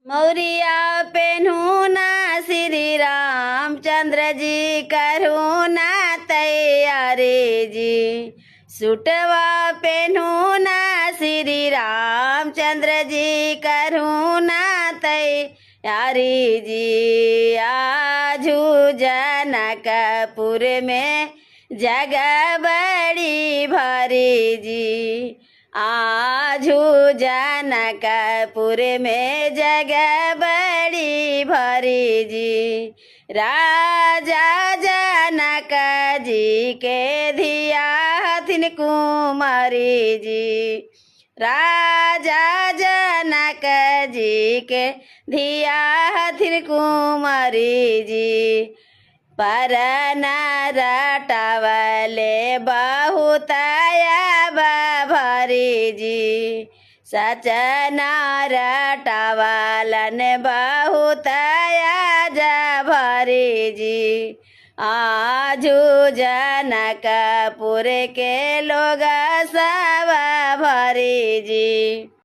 मौरिया पेन्हू ना श्री रामचंद्र जी करूँ ना तैयारी जी। सुटवा पेन्हू ना श्री रामचंद्र जी करूँ ना तैयारी जी। आजू जनकपुर में जगह बड़ी भारी जी। आजू जनकपुर में जगह बड़ी भारी जी। राजा जनक जी के धिया हथिन कुमारी जी। राजा जनक जी के धिया हथिन कुमारी जी। पर रटवले बहुत भारी जी। सच रटवलन बहुत भारी जी। आजू जनकपुर के लोग सब भारी जी।